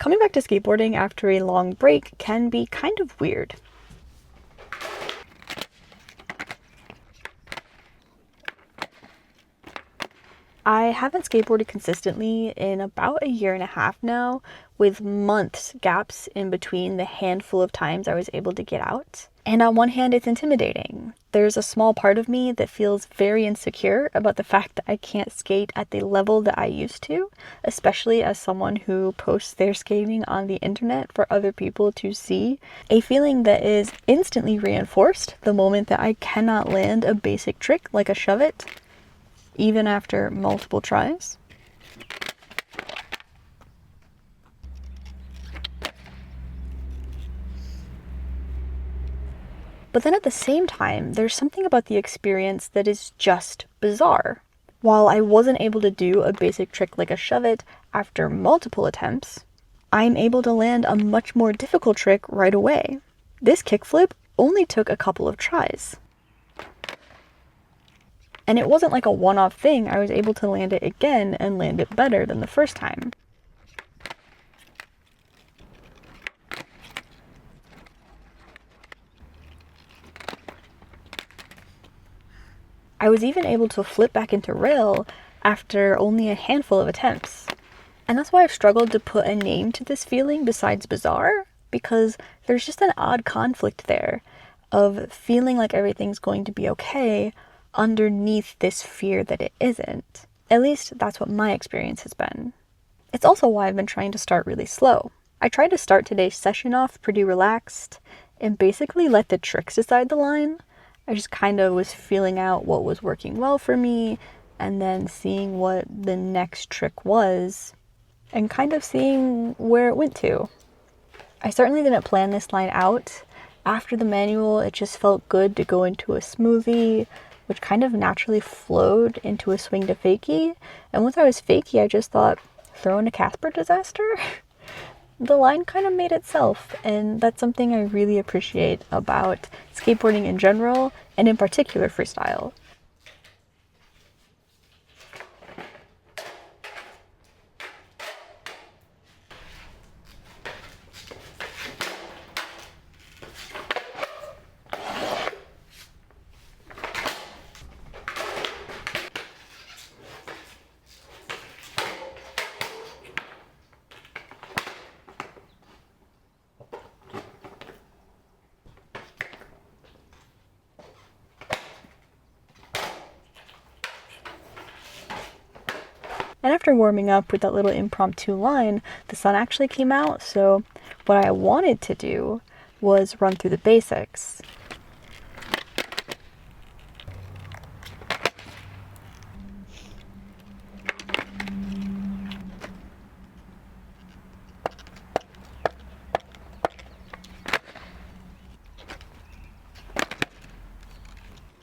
Coming back to skateboarding after a long break can be kind of weird. I haven't skateboarded consistently in about a year and a half now, with months gaps in between the handful of times I was able to get out. And on one hand, it's intimidating. There's a small part of me that feels very insecure about the fact that I can't skate at the level that I used to, especially as someone who posts their skating on the internet for other people to see. A feeling that is instantly reinforced the moment that I cannot land a basic trick like a shove it, even after multiple tries. But then at the same time, there's something about the experience that is just bizarre. While I wasn't able to do a basic trick like a shove it after multiple attempts, I'm able to land a much more difficult trick right away. This kickflip only took a couple of tries. And it wasn't like a one-off thing. I was able to land it again and land it better than the first time. I was even able to flip back into rail after only a handful of attempts. And that's why I've struggled to put a name to this feeling besides bizarre, because there's just an odd conflict there of feeling like everything's going to be okay underneath this fear that it isn't. At least that's what my experience has been. It's also why I've been trying to start really slow. I tried to start today's session off pretty relaxed and basically let the tricks decide the line. I just kind of was feeling out what was working well for me and then seeing what the next trick was and kind of seeing where it went to. I certainly didn't plan this line out. After the manual, it just felt good to go into a smoothie, which kind of naturally flowed into a swing to fakie. And once I was fakie, I just thought, throw in a Casper disaster? The line kind of made itself, and that's something I really appreciate about skateboarding in general, and in particular freestyle. And after warming up with that little impromptu line, the sun actually came out, so what I wanted to do was run through the basics.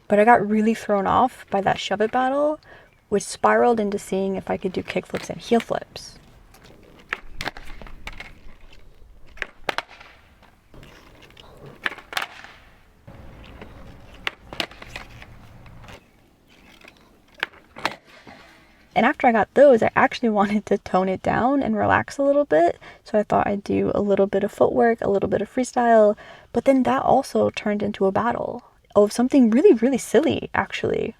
But I got really thrown off by that shove it battle, which spiraled into seeing if I could do kickflips and heel flips. And after I got those, I actually wanted to tone it down and relax a little bit. So I thought I'd do a little bit of footwork, a little bit of freestyle, but then that also turned into a battle of something really, really silly, actually.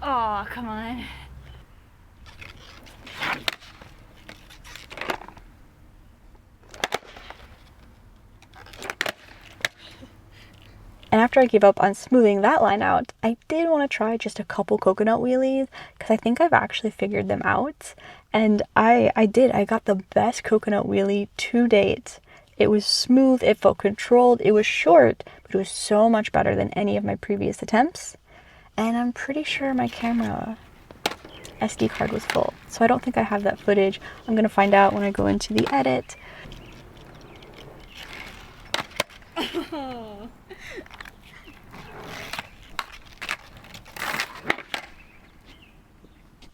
Oh, come on. after I gave up on smoothing that line out, I did want to try just a couple coconut wheelies because I think I've actually figured them out. And I did. I got the best coconut wheelie to date. It was smooth, it felt controlled, it was short, but it was so much better than any of my previous attempts. And I'm pretty sure my camera SD card was full, so I don't think I have that footage. I'm gonna find out when I go into the edit.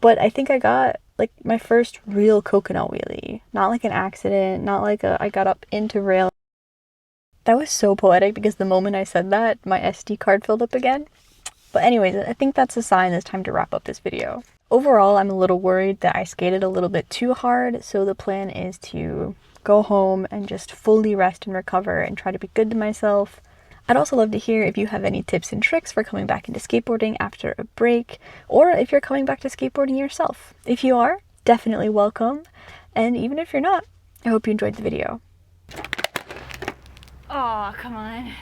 But I think I got like my first real coconut wheelie. Not like an accident, not like I got up into rail. That was so poetic because the moment I said that, my SD card filled up again. But anyways, I think that's a sign it's time to wrap up this video. Overall, I'm a little worried that I skated a little bit too hard, so the plan is to go home and just fully rest and recover and try to be good to myself. I'd also love to hear if you have any tips and tricks for coming back into skateboarding after a break, or if you're coming back to skateboarding yourself. If you are, definitely welcome. And even if you're not, I hope you enjoyed the video. Oh, come on.